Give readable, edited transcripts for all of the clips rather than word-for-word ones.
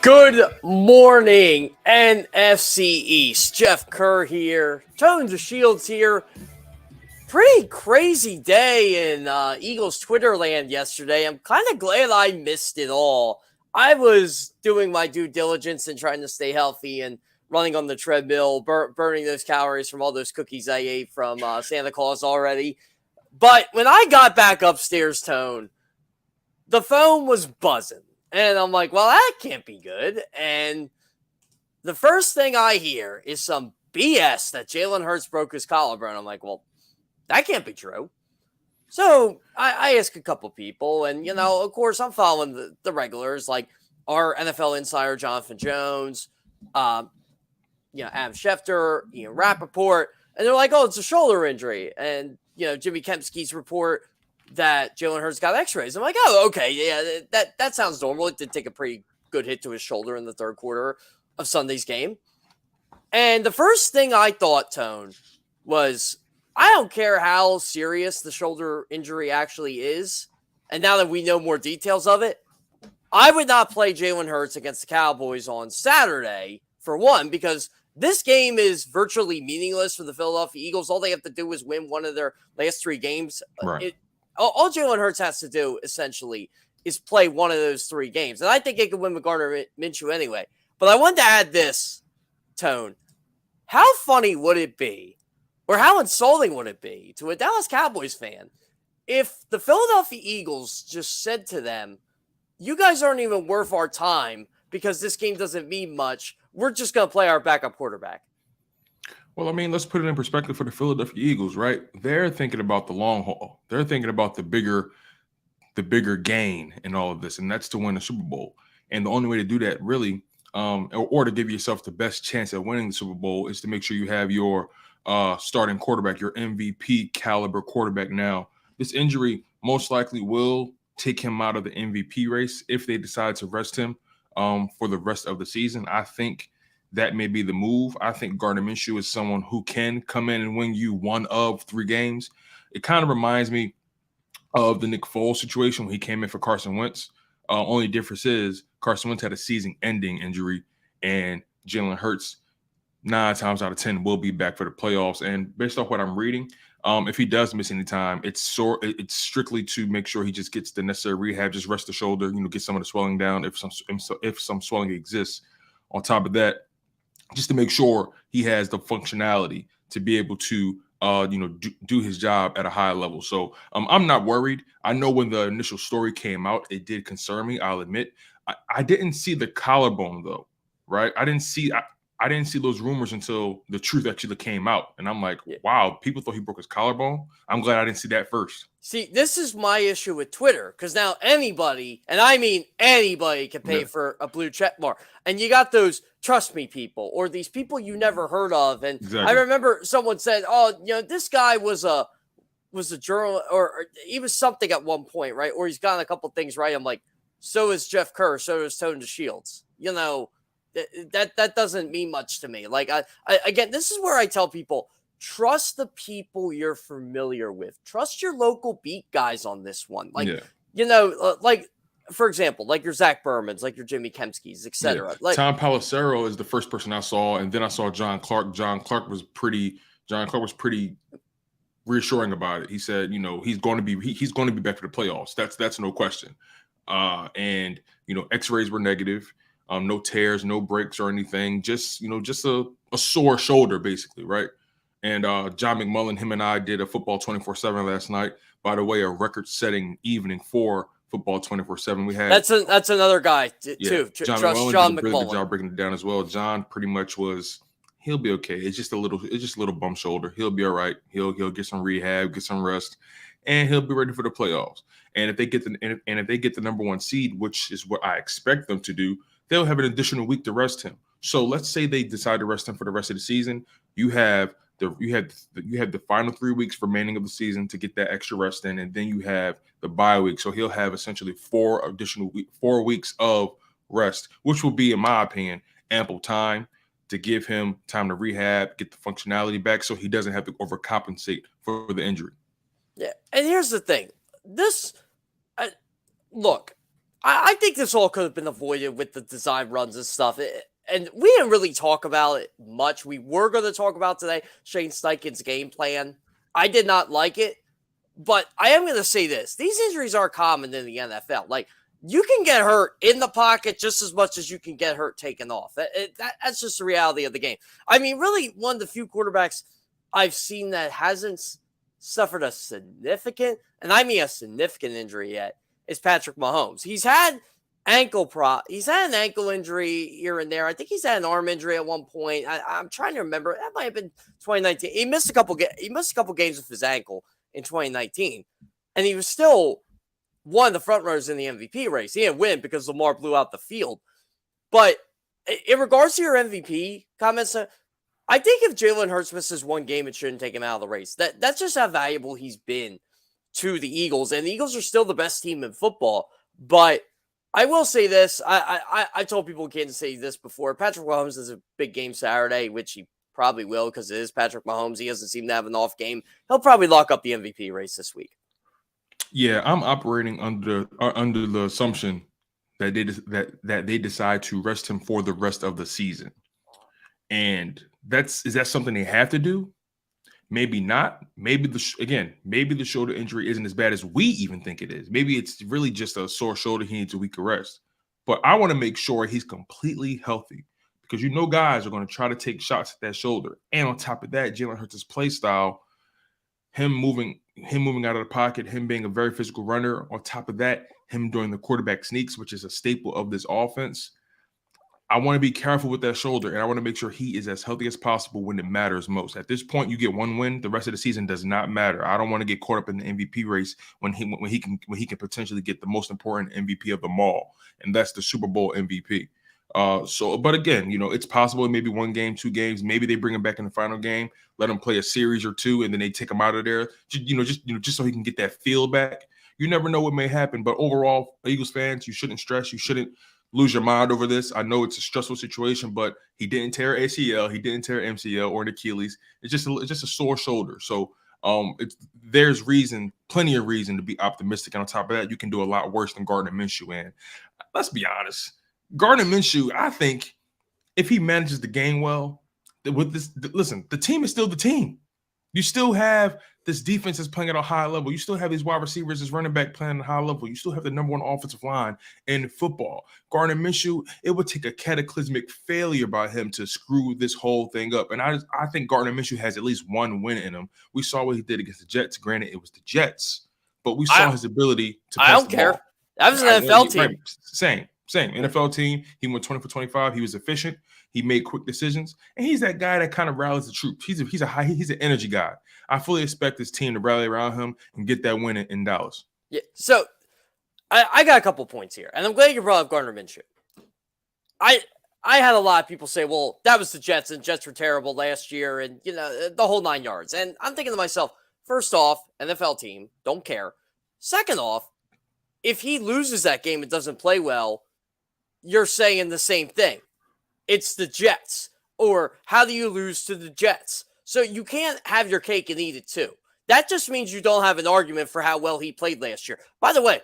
Good morning, NFC East. Jeff Kerr here. Tone DeShields here. Pretty crazy day in Eagles Twitter land yesterday. I'm kind of glad I missed it all. I was doing my due diligence and trying to stay healthy and running on the treadmill, burning those calories from all those cookies I ate from Santa Claus already. But when I got back upstairs, Tone, the phone was buzzing. And I'm like, well, that can't be good. And the first thing I hear is some BS that Jalen Hurts broke his collarbone. I'm like, well, that can't be true. So I ask a couple people, and, of course, I'm following the regulars, like our NFL insider, Jonathan Jones, Adam Schefter, Ian Rappaport, and they're like, oh, it's a shoulder injury. And, Jimmy Kempski's report that Jalen Hurts got x-rays. I'm like, oh, okay, yeah, that sounds normal. It did take a pretty good hit to his shoulder in the third quarter of Sunday's game. And the first thing I thought, Tone, was I don't care how serious the shoulder injury actually is, and now that we know more details of it, I would not play Jalen Hurts against the Cowboys on Saturday, for one, because this game is virtually meaningless for the Philadelphia Eagles. All they have to do is win one of their last three games. Right. All Jalen Hurts has to do, essentially, is play one of those three games. And I think they could win with Gardner Minshew anyway. But I wanted to add this, Tone. How funny would it be, or how insulting would it be to a Dallas Cowboys fan if the Philadelphia Eagles just said to them, you guys aren't even worth our time because this game doesn't mean much. We're just going to play our backup quarterback. Well, I mean, let's put it in perspective for the Philadelphia Eagles, right? They're thinking about the long haul. They're thinking about the bigger gain in all of this, and that's to win the Super Bowl. And the only way to do that, really, or to give yourself the best chance at winning the Super Bowl, is to make sure you have your starting quarterback, your MVP caliber quarterback. Now, this injury most likely will take him out of the MVP race if they decide to rest him for the rest of the season. I think that may be the move. I think Gardner Minshew is someone who can come in and win you one of three games. It kind of reminds me of the Nick Foles situation when he came in for Carson Wentz. Only difference is Carson Wentz had a season-ending injury, and Jalen Hurts, 9 times out of 10, will be back for the playoffs. And based off what I'm reading, if he does miss any time, it's strictly to make sure he just gets the necessary rehab, just rest the shoulder, get some of the swelling down if some swelling exists. On top of that, just to make sure he has the functionality to be able to, do his job at a high level. So I'm not worried. I know when the initial story came out, it did concern me. I'll admit. I didn't see the collarbone though, right? I didn't see those rumors until the truth actually came out. And I'm like, wow, people thought he broke his collarbone. I'm glad I didn't see that first. See, this is my issue with Twitter, because now anybody, and I mean anybody, can pay for a blue check mark. And you got those trust me people, or these people you never heard of. And exactly. I remember someone said, oh, this guy was a journal, or he was something at one point, right? Or he's gotten a couple things right. I'm like, so is Jeff Kerr, so is Tone DeShields. That doesn't mean much to me. Like, I again, this is where I tell people, trust the people you're familiar with. Trust your local beat guys on this one. Like, like, for example, like your Zach Bermans, like your Jimmy Kempskis, etc. Yeah. Like Tom Pelissero is the first person I saw, and then I saw John Clark. John Clark was pretty reassuring about it. He said, he's going to be back for the playoffs. That's no question. And X-rays were negative. No tears, no breaks or anything. Just a sore shoulder, basically, right? And John McMullen, him and I did a Football 24/7 last night. By the way, a record-setting evening for Football 24/7. We had that's another guy too. John McMullen did a really good job breaking it down as well. John pretty much he'll be okay. It's just a little bum shoulder. He'll be all right. He'll get some rehab, get some rest, and he'll be ready for the playoffs. And if they get the number one seed, which is what I expect them to do, they'll have an additional week to rest him. So let's say they decide to rest him for the rest of the season. You have the final 3 weeks remaining of the season to get that extra rest in, and then you have the bye week. So he'll have essentially 4 weeks of rest, which will be, in my opinion, ample time to give him time to rehab, get the functionality back, so he doesn't have to overcompensate for the injury. Yeah, and here's the thing: look, I think this all could have been avoided with the design runs and stuff. And we didn't really talk about it much. We were going to talk about today Shane Steichen's game plan. I did not like it, but I am going to say this. These injuries are common in the NFL. Like, you can get hurt in the pocket just as much as you can get hurt taken off. That's just the reality of the game. I mean, really, one of the few quarterbacks I've seen that hasn't suffered a significant, and I mean a significant injury yet, is Patrick Mahomes. He's had an ankle injury here and there. I think he's had an arm injury at one point. I'm trying to remember. That might have been 2019. He missed a couple games with his ankle in 2019, and he was still one of the front runners in the MVP race. He didn't win because Lamar blew out the field. But in regards to your MVP comments, I think if Jalen Hurts misses one game, it shouldn't take him out of the race. That's just how valuable he's been to the Eagles, and the Eagles are still the best team in football. But I will say this: I told people in Kansas City this before. Patrick Mahomes is a big game Saturday, which he probably will because it is Patrick Mahomes. He doesn't seem to have an off game. He'll probably lock up the MVP race this week. Yeah, I'm operating under the assumption that they decide to rest him for the rest of the season, and is that something they have to do? Maybe not. Maybe the shoulder injury isn't as bad as we even think it is. Maybe it's really just a sore shoulder. He needs a week of rest. But I want to make sure he's completely healthy because guys are going to try to take shots at that shoulder. And on top of that, Jalen Hurts' play style, him moving out of the pocket, him being a very physical runner. On top of that, him doing the quarterback sneaks, which is a staple of this offense. I want to be careful with that shoulder, and I want to make sure he is as healthy as possible when it matters most. At this point, you get one win; the rest of the season does not matter. I don't want to get caught up in the MVP race when he can potentially get the most important MVP of them all, and that's the Super Bowl MVP. But again, it's possible maybe one game, 2 games, maybe they bring him back in the final game, let him play a series or 2, and then they take him out of there, just so he can get that feel back. You never know what may happen, but overall, Eagles fans, you shouldn't stress. You shouldn't lose your mind over this. I know it's a stressful situation, but he didn't tear ACL, he didn't tear MCL or an Achilles. It's just a sore shoulder. So there's plenty of reason to be optimistic. And on top of that, you can do a lot worse than Gardner Minshew. And let's be honest, Gardner Minshew, I think if he manages the game well, the team is still the team. You still have this defense is playing at a high level. You still have these wide receivers, this running back playing at a high level. You still have the number 1 offensive line in football. Gardner Minshew, it would take a cataclysmic failure by him to screw this whole thing up. And I think Gardner Minshew has at least one win in him. We saw what he did against the Jets. Granted, it was the Jets, but we saw his ability to pass I don't the care. ball. That was an NFL team. Right. Same NFL team. He went 20 for 25. He was efficient. He made quick decisions, and he's that guy that kind of rallies the troops. He's an energy guy. I fully expect this team to rally around him and get that win in Dallas. Yeah. So I got a couple points here, and I'm glad you brought up Gardner Minshew. I had a lot of people say, well, that was the Jets, and Jets were terrible last year, and the whole 9 yards. And I'm thinking to myself, first off, NFL team, don't care. Second off, if he loses that game and doesn't play well, you're saying the same thing. It's the Jets. Or how do you lose to the Jets? So you can't have your cake and eat it too. That just means you don't have an argument for how well he played last year. By the way,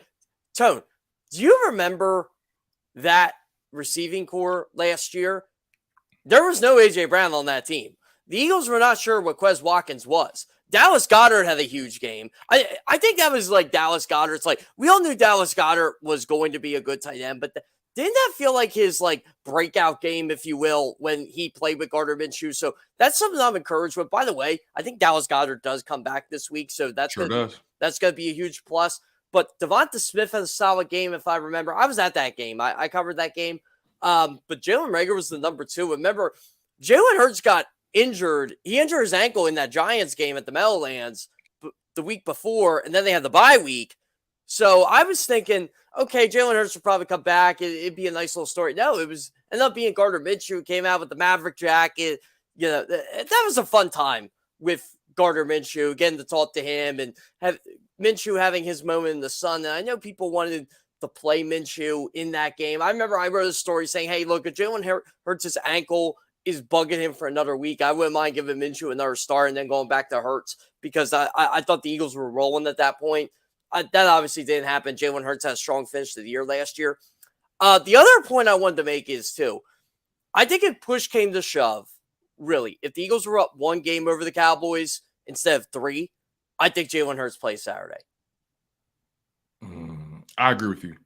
Tone, do you remember that receiving core last year? There was no A.J. Brown on that team. The Eagles were not sure what Quez Watkins was. Dallas Goedert had a huge game. I think that was like Dallas Goedert. It's like we all knew Dallas Goedert was going to be a good tight end, but didn't that feel like his breakout game, if you will, when he played with Gardner Minshew? So that's something I'm encouraged with. By the way, I think Dallas Goedert does come back this week, so that's going to be a huge plus. But Devonta Smith had a solid game, if I remember. I was at that game. I covered that game. But Jalen Reagor was the number 2. Remember, Jalen Hurts got injured. He injured his ankle in that Giants game at the Meadowlands the week before, and then they had the bye week. So I was thinking, okay, Jalen Hurts would probably come back. It'd be a nice little story. No, ended up being Gardner Minshew, who came out with the Maverick jacket. That was a fun time with Gardner Minshew, getting to talk to him and have Minshew having his moment in the sun. And I know people wanted to play Minshew in that game. I remember I wrote a story saying, hey, look, if Jalen Hurts' ankle is bugging him for another week, I wouldn't mind giving Minshew another start and then going back to Hurts because I thought the Eagles were rolling at that point. That obviously didn't happen. Jalen Hurts had a strong finish to the year last year. The other point I wanted to make is, too, I think if push came to shove, really, if the Eagles were up 1 game over the Cowboys instead of 3, I think Jalen Hurts plays Saturday. I agree with you.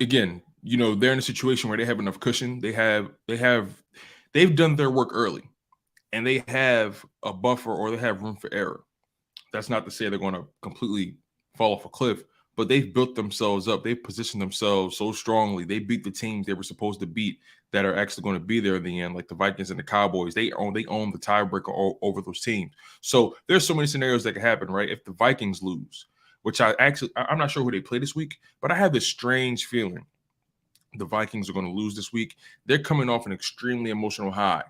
Again, they're in a situation where they have enough cushion. They've done their work early, and they have a buffer or they have room for error. That's not to say they're going to completely fall off a cliff, but they've built themselves up. They've positioned themselves so strongly. They beat the teams they were supposed to beat that are actually going to be there in the end, like the Vikings and the Cowboys. They own the tiebreaker over those teams. So there's so many scenarios that could happen, right? If the Vikings lose, which I'm not sure who they play this week, but I have this strange feeling the Vikings are going to lose this week. They're coming off an extremely emotional high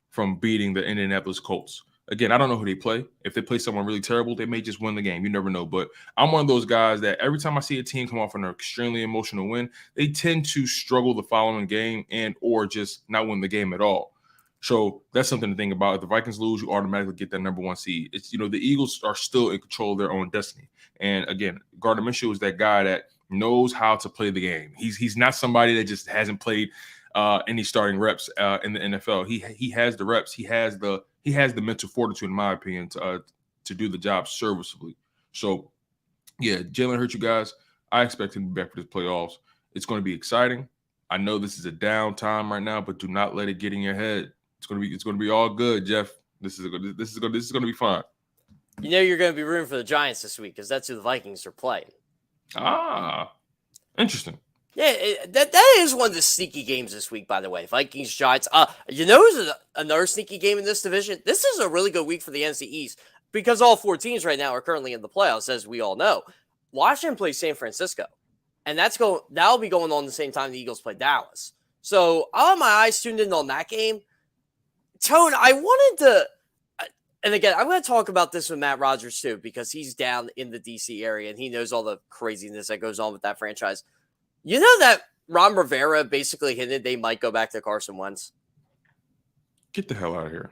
from beating the Indianapolis Colts. Again, I don't know who they play. If they play someone really terrible, they may just win the game. You never know. But I'm one of those guys that every time I see a team come off an extremely emotional win, they tend to struggle the following game and or just not win the game at all. So that's something to think about. If the Vikings lose, you automatically get that number 1 seed. It's the Eagles are still in control of their own destiny. And again, Gardner Minshew is that guy that knows how to play the game. He's not somebody that just hasn't played any starting reps in the NFL. He has the reps. He has the mental fortitude, in my opinion, to do the job serviceably. So, yeah, Jalen Hurts, you guys. I expect him to be back for this playoffs. It's going to be exciting. I know this is a down time right now, but do not let it get in your head. It's going to be all good, Jeff. This is going to be fun. You're going to be rooting for the Giants this week because that's who the Vikings are playing. Interesting. Yeah, that is one of the sneaky games this week, by the way. Vikings, Giants. Who's another sneaky game in this division? This is a really good week for the NFC East because all 4 teams right now are currently in the playoffs, as we all know. Washington plays San Francisco, and that'll be going on the same time the Eagles play Dallas. So I'll have my eyes tuned in on that game. Tone, I wanted to, and again, I'm going to talk about this with Matt Rogers too because he's down in the DC area and he knows all the craziness that goes on with that franchise. You know that Ron Rivera basically hinted they might go back to Carson Wentz? Get the hell out of here.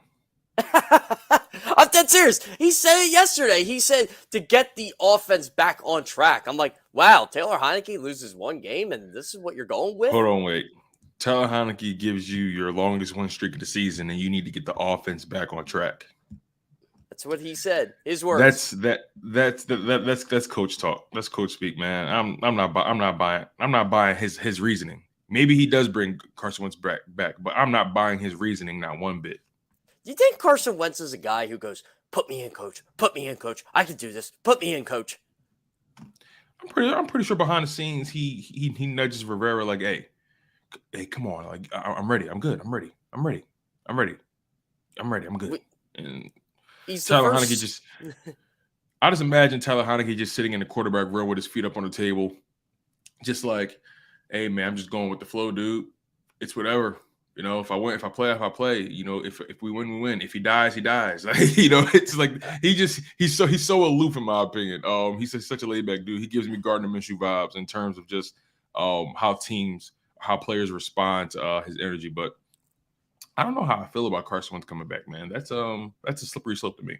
I'm dead serious. He said it yesterday. He said to get the offense back on track. I'm like, wow, Taylor Heineke loses 1 game and this is what you're going with? Hold on, wait. Taylor Heineke gives you your longest win streak of the season and you need to get the offense back on track. That's what he said. His words. That's coach talk. That's coach speak, man. I'm not buying his reasoning. Maybe he does bring Carson Wentz back, but I'm not buying his reasoning not one bit. Do you think Carson Wentz is a guy who goes, "Put me in, coach. Put me in, coach. I can do this. Put me in, coach." I'm pretty sure behind the scenes he nudges Rivera like, hey, come on, like I'm ready. I'm good. I'm ready. I'm good. And Tyler Heineke I just imagine Tyler Heineke just sitting in the quarterback row with his feet up on the table, just like, hey man, I'm just going with the flow, dude. It's whatever. If I win, if I play, if we win, we win. If he dies, he dies. Like, it's like he's so aloof in my opinion. He's such a laid back dude. He gives me Gardner Minshew vibes in terms of just how players respond to his energy. But I don't know how I feel about Carson Wentz coming back, man. That's a slippery slope to me.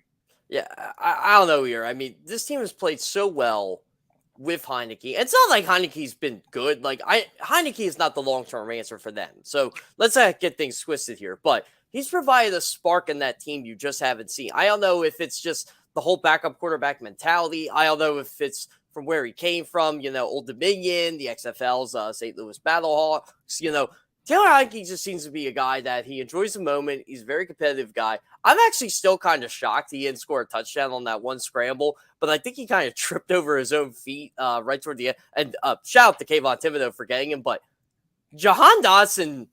Yeah, I don't know here. I mean, this team has played so well with Heineke. It's not like Heineke's been good. Like Heineke is not the long-term answer for them. So let's not get things twisted here. But he's provided a spark in that team you just haven't seen. I don't know if it's just the whole backup quarterback mentality. I don't know if it's from where he came from, Old Dominion, the XFL's St. Louis Battlehawks, Taylor Heineke just seems to be a guy that he enjoys the moment. He's a very competitive guy. I'm actually still kind of shocked he didn't score a touchdown on that one scramble, but I think he kind of tripped over his own feet right toward the end. And shout out to Kayvon Thibodeau for getting him. But Jahan Dotson,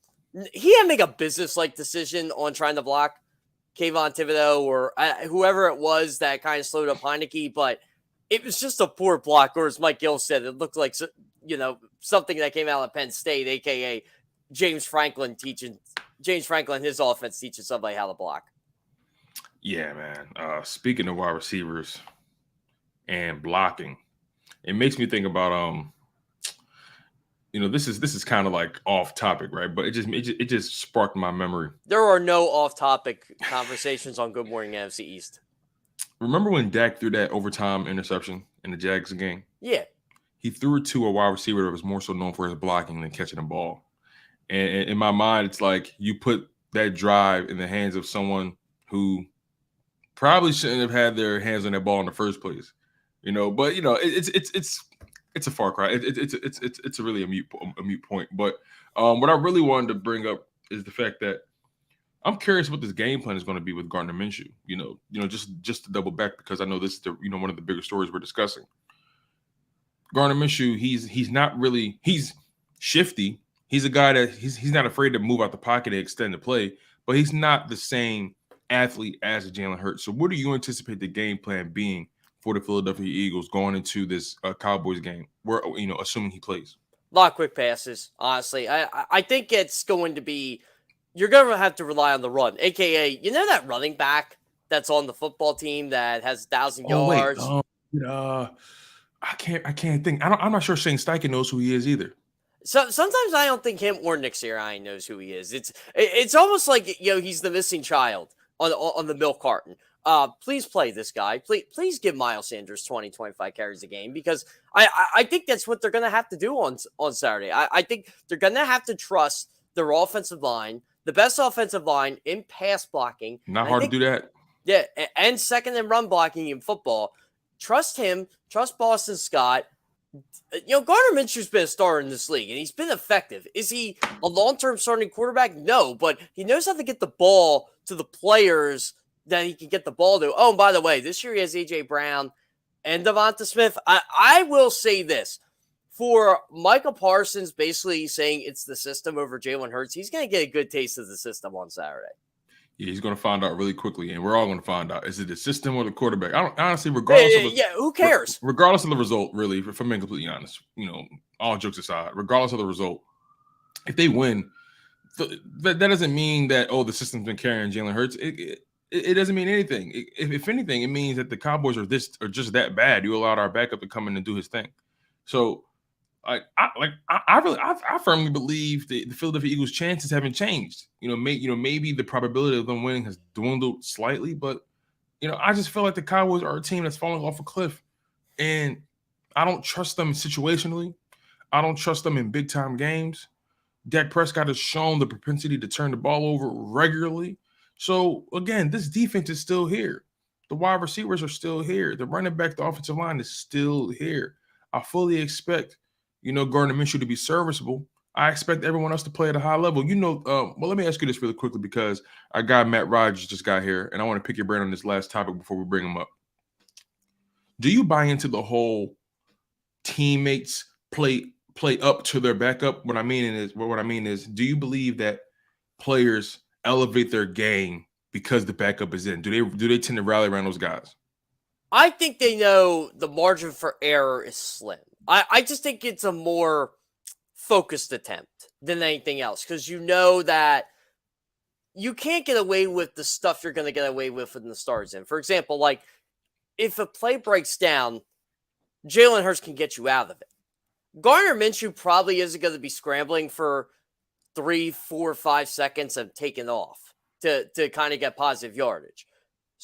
he had to make a business-like decision on trying to block Kayvon Thibodeau or whoever it was that kind of slowed up Heineke, but it was just a poor block. Or as Mike Gill said, it looked like something that came out of Penn State, a.k.a. James Franklin, his offense teaching somebody how to block. Yeah, man. Speaking of wide receivers and blocking, it makes me think about this is kind of like off topic, right? But it just sparked my memory. There are no off topic conversations on Good Morning NFC East. Remember when Dak threw that overtime interception in the Jags game? Yeah. He threw it to a wide receiver that was more so known for his blocking than catching the ball. And in my mind, it's like you put that drive in the hands of someone who probably shouldn't have had their hands on that ball in the first place, But it's a far cry. It's a really a mute point. But what I really wanted to bring up is the fact that I'm curious what this game plan is going to be with Gardner Minshew. Just to double back, because I know this is one of the bigger stories we're discussing. Gardner Minshew, he's shifty. He's a guy that he's not afraid to move out the pocket and extend the play, but he's not the same athlete as Jalen Hurts. So what do you anticipate the game plan being for the Philadelphia Eagles going into this Cowboys game, where assuming he plays? A lot of quick passes, honestly. I think it's going to be, you're going to have to rely on the run, a.k.a. That running back that's on the football team that has 1,000 yards? I can't think. I'm not sure Shane Steichen knows who he is either. So sometimes I don't think him or Nick Sirianni knows who he is. It's almost like he's the missing child on the milk carton. Please play this guy. Please give Miles Sanders 20-25 carries a game, because I think that's what they're going to have to do on Saturday. I think they're going to have to trust their offensive line, the best offensive line in pass blocking. Not hard to do that. Yeah, and second in run blocking in football. Trust him. Trust Boston Scott. Gardner Minshew's been a starter in this league, and he's been effective. Is he a long-term starting quarterback? No, but he knows how to get the ball to the players that he can get the ball to. Oh, and by the way, this year he has A.J. Brown and Devonta Smith. I will say this. For Michael Parsons basically saying it's the system over Jalen Hurts, he's going to get a good taste of the system on Saturday. Yeah, he's going to find out really quickly, and we're all going to find out. Is it the system or the quarterback? Honestly, regardless who cares? Regardless of the result, really, if I'm being completely honest, all jokes aside, regardless of the result, if they win, that doesn't mean that, the system's been carrying Jalen Hurts. It doesn't mean anything. If anything, it means that the Cowboys are just that bad. You allowed our backup to come in and do his thing. So, I firmly believe the Philadelphia Eagles' chances haven't changed. Maybe the probability of them winning has dwindled slightly, but I just feel like the Cowboys are a team that's falling off a cliff, and I don't trust them situationally. I don't trust them in big time games. Dak Prescott has shown the propensity to turn the ball over regularly. So again, this defense is still here. The wide receivers are still here. The running back, the offensive line is still here. I fully expect Gardner Minshew to be serviceable. I expect everyone else to play at a high level. Well, let me ask you this really quickly, because our guy Matt Rogers just got here, and I want to pick your brain on this last topic before we bring him up. Do you buy into the whole teammates play up to their backup? What I mean is, do you believe that players elevate their game because the backup is in? Do they tend to rally around those guys? I think they know the margin for error is slim. I just think it's a more focused attempt than anything else, because that you can't get away with the stuff you're going to get away with when the star's in. For example, like if a play breaks down, Jalen Hurts can get you out of it. Gardner Minshew probably isn't going to be scrambling for 3, 4, 5 seconds of taking off to kind of get positive yardage.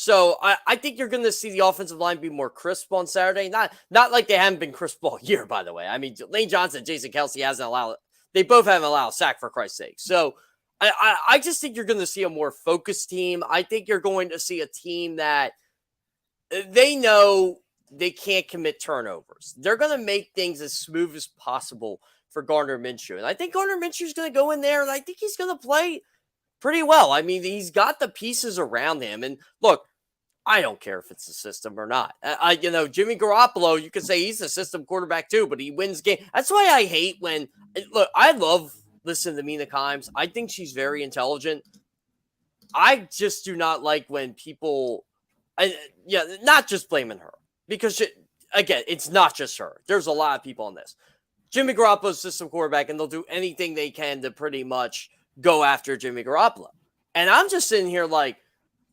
So I think you're going to see the offensive line be more crisp on Saturday. Not like they haven't been crisp all year, by the way. I mean, Lane Johnson, Jason Kelce they both haven't allowed a sack, for Christ's sake. So I just think you're going to see a more focused team. I think you're going to see a team that they know they can't commit turnovers. They're going to make things as smooth as possible for Gardner Minshew. And I think Gardner Minshew is going to go in there, and I think he's going to play pretty well. I mean, he's got the pieces around him. And look, I don't care if it's a system or not. Jimmy Garoppolo, you could say he's a system quarterback too, but he wins game. That's why I hate when, look, I love listening to Mina Kimes. I think she's very intelligent. I just do not like when people, not just blaming her, because again, it's not just her. There's a lot of people on this. Jimmy Garoppolo's system quarterback, and they'll do anything they can to pretty much go after Jimmy Garoppolo. And I'm just sitting here like,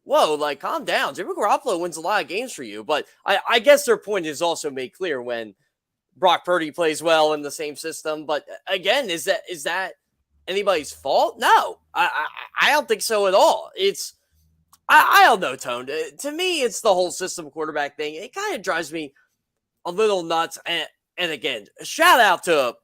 whoa, like, calm down. Jimmy Garoppolo wins a lot of games for you. But I guess their point is also made clear when Brock Purdy plays well in the same system. But again, is that anybody's fault? No, I don't think so at all. I don't know, Tone. To me, it's the whole system quarterback thing. It kind of drives me a little nuts. And again, shout out to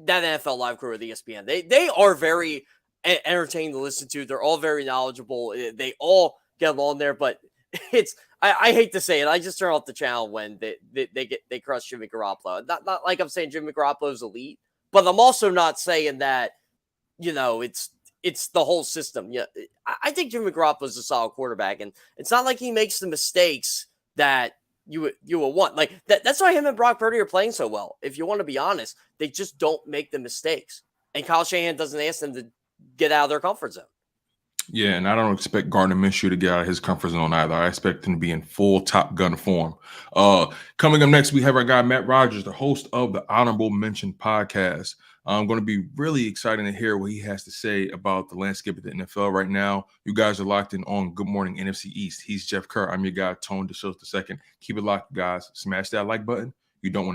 that NFL Live crew at ESPN. They are very entertaining to listen to. They're all very knowledgeable. They all get along there, but I hate to say it. I just turn off the channel when they crush Jimmy Garoppolo. Not like I'm saying Jimmy Garoppolo's elite, but I'm also not saying that, it's the whole system. Yeah, I think Jimmy Garoppolo's a solid quarterback, and it's not like he makes the mistakes that you will want. Like that's why him and Brock Purdy are playing so well. If you want to be honest, they just don't make the mistakes, and Kyle Shanahan doesn't ask them to get out of their comfort zone. Yeah, and I don't expect Gardner Minshew to get out of his comfort zone either. I expect him to be in full Top Gun form. Coming up next, we have our guy Matt Rogers, the host of the Honorable Mention podcast. I'm going to be really excited to hear what he has to say about the landscape of the NFL right now. You guys are locked in on Good Morning NFC East. He's Jeff Kerr. I'm your guy, Tone DeShields II. Keep it locked, guys. Smash that like button. You don't want to